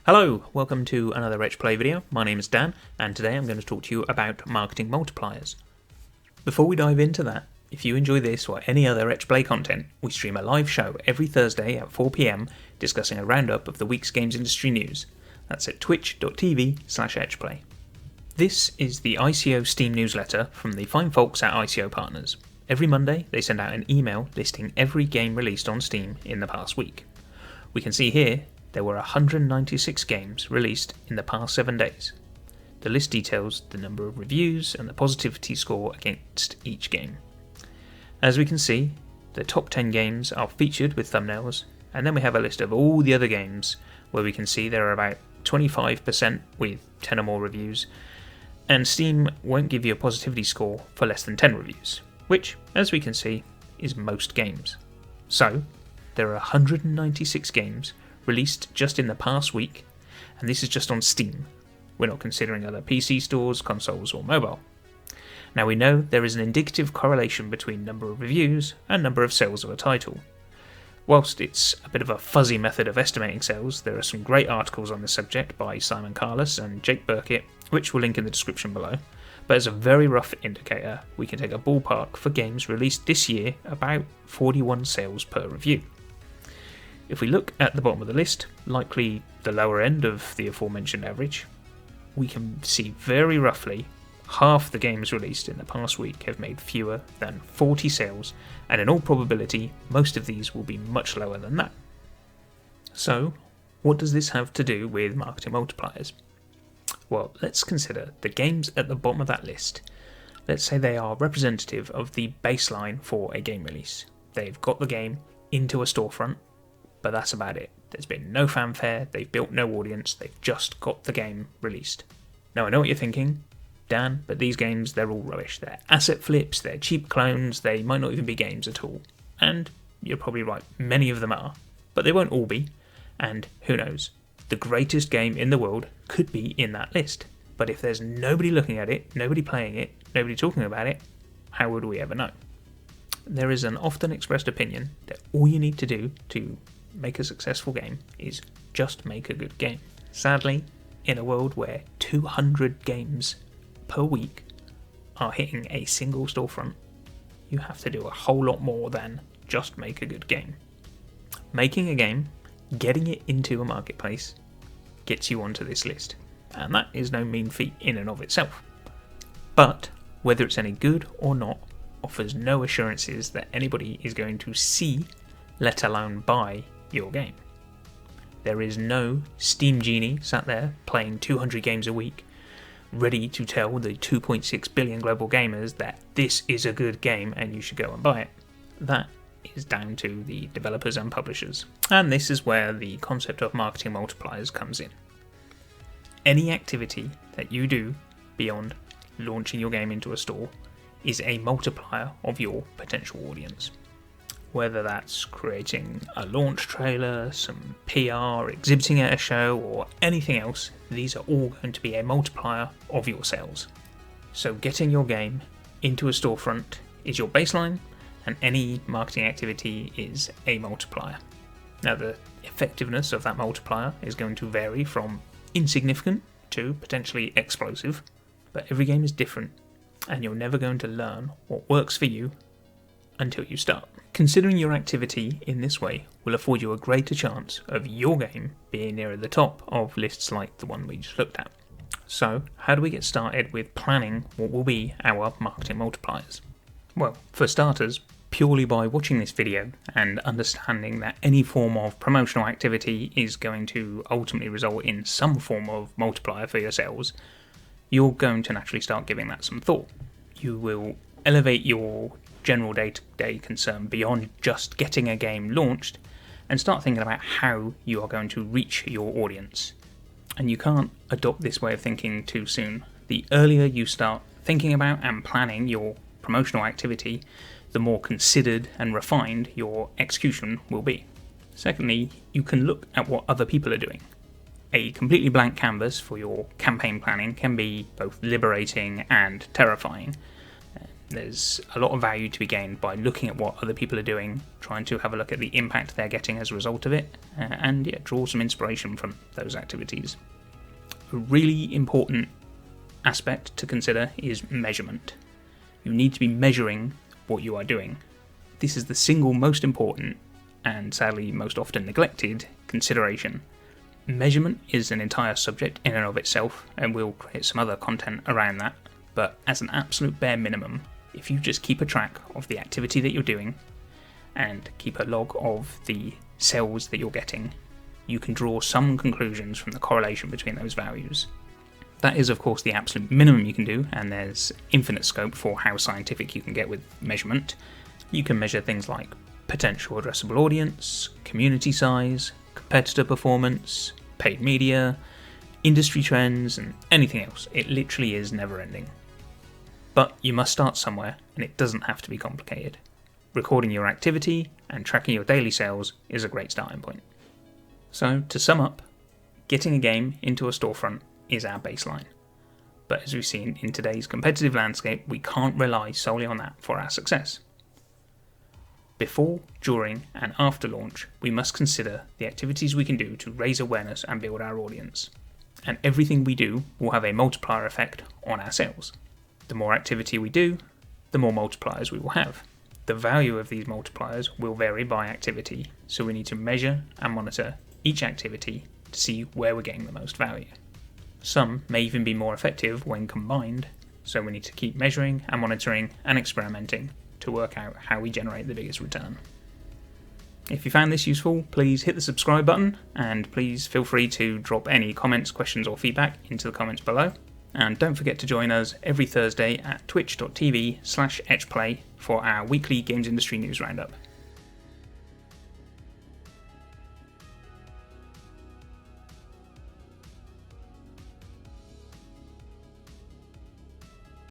Hello, welcome to another Etch Play video. My name is Dan, and today I'm going to talk to you about marketing multipliers. Before we dive into that, if you enjoy this or any other Etch Play content, we stream a live show every Thursday at 4 PM discussing a roundup of the week's games industry news. That's at twitch.tv/etchplay. This is the ICO Steam newsletter from the fine folks at ICO Partners. Every Monday, they send out an email listing every game released on Steam in the past week. We can see here there were 196 games released in the past 7 days. The list details the number of reviews and the positivity score against each game. As we can see, the top 10 games are featured with thumbnails, and then we have a list of all the other games where we can see there are about 25% with 10 or more reviews, and Steam won't give you a positivity score for less than 10 reviews, which, as we can see, is most games. So, there are 196 games released just in the past week, and this is just on Steam. We're not considering other PC stores, consoles or mobile. Now we know there is an indicative correlation between number of reviews and number of sales of a title. Whilst it's a bit of a fuzzy method of estimating sales, there are some great articles on this subject by Simon Carless and Jake Burkett, which we'll link in the description below. But as a very rough indicator, we can take a ballpark for games released this year, about 41 sales per review. If we look at the bottom of the list, likely the lower end of the aforementioned average, we can see very roughly half the games released in the past week have made fewer than 40 sales, and in all probability most of these will be much lower than that. So, what does this have to do with marketing multipliers? Well, let's consider the games at the bottom of that list. Let's say they are representative of the baseline for a game release. They've got the game into a storefront, but that's about it. There's been no fanfare, they've built no audience, they've just got the game released. Now I know what you're thinking, Dan, but these games, they're all rubbish. They're asset flips, they're cheap clones, they might not even be games at all. And you're probably right, many of them are. But they won't all be, and who knows, the greatest game in the world could be in that list. But if there's nobody looking at it, nobody playing it, nobody talking about it, how would we ever know? There is an often expressed opinion that all you need to do to make a successful game is just make a good game. Sadly, in a world where 200 games per week are hitting a single storefront, you have to do a whole lot more than just make a good game. Making a game, getting it into a marketplace, gets you onto this list, and that is no mean feat in and of itself. But whether it's any good or not offers no assurances that anybody is going to see, let alone buy, your game. There is no Steam genie sat there playing 200 games a week, ready to tell the 2.6 billion global gamers that this is a good game and you should go and buy it. That is down to the developers and publishers, and this is where the concept of marketing multipliers comes in. Any activity that you do beyond launching your game into a store is a multiplier of your potential audience. Whether that's creating a launch trailer, some PR, exhibiting at a show, or anything else, these are all going to be a multiplier of your sales. So getting your game into a storefront is your baseline, and any marketing activity is a multiplier. Now the effectiveness of that multiplier is going to vary from insignificant to potentially explosive, but every game is different, and you're never going to learn what works for you until you start. Considering your activity in this way will afford you a greater chance of your game being nearer the top of lists like the one we just looked at. So, how do we get started with planning what will be our marketing multipliers? Well, for starters, purely by watching this video and understanding that any form of promotional activity is going to ultimately result in some form of multiplier for your sales, you're going to naturally start giving that some thought. You will elevate your general day-to-day concern beyond just getting a game launched and start thinking about how you are going to reach your audience. And you can't adopt this way of thinking too soon. The earlier you start thinking about and planning your promotional activity, the more considered and refined your execution will be. Secondly, you can look at what other people are doing. A completely blank canvas for your campaign planning can be both liberating and terrifying. There's a lot of value to be gained by looking at what other people are doing, trying to have a look at the impact they're getting as a result of it, and draw some inspiration from those activities. A really important aspect to consider is measurement. You need to be measuring what you are doing. This is the single most important, and sadly most often neglected, consideration. Measurement is an entire subject in and of itself, and we'll create some other content around that, but as an absolute bare minimum, if you just keep a track of the activity that you're doing and keep a log of the sales that you're getting, you can draw some conclusions from the correlation between those values. That is, of course, the absolute minimum you can do, and there's infinite scope for how scientific you can get with measurement. You can measure things like potential addressable audience, community size, competitor performance, paid media, industry trends, and anything else. It literally is never ending. But you must start somewhere, and it doesn't have to be complicated. Recording your activity and tracking your daily sales is a great starting point. So, to sum up, getting a game into a storefront is our baseline. But as we've seen in today's competitive landscape, we can't rely solely on that for our success. Before, during, and after launch, we must consider the activities we can do to raise awareness and build our audience. And everything we do will have a multiplier effect on our sales. The more activity we do, the more multipliers we will have. The value of these multipliers will vary by activity, so we need to measure and monitor each activity to see where we're getting the most value. Some may even be more effective when combined, so we need to keep measuring and monitoring and experimenting to work out how we generate the biggest return. If you found this useful, please hit the subscribe button, and please feel free to drop any comments, questions or feedback into the comments below. And don't forget to join us every Thursday at twitch.tv/etchplay for our weekly games industry news roundup.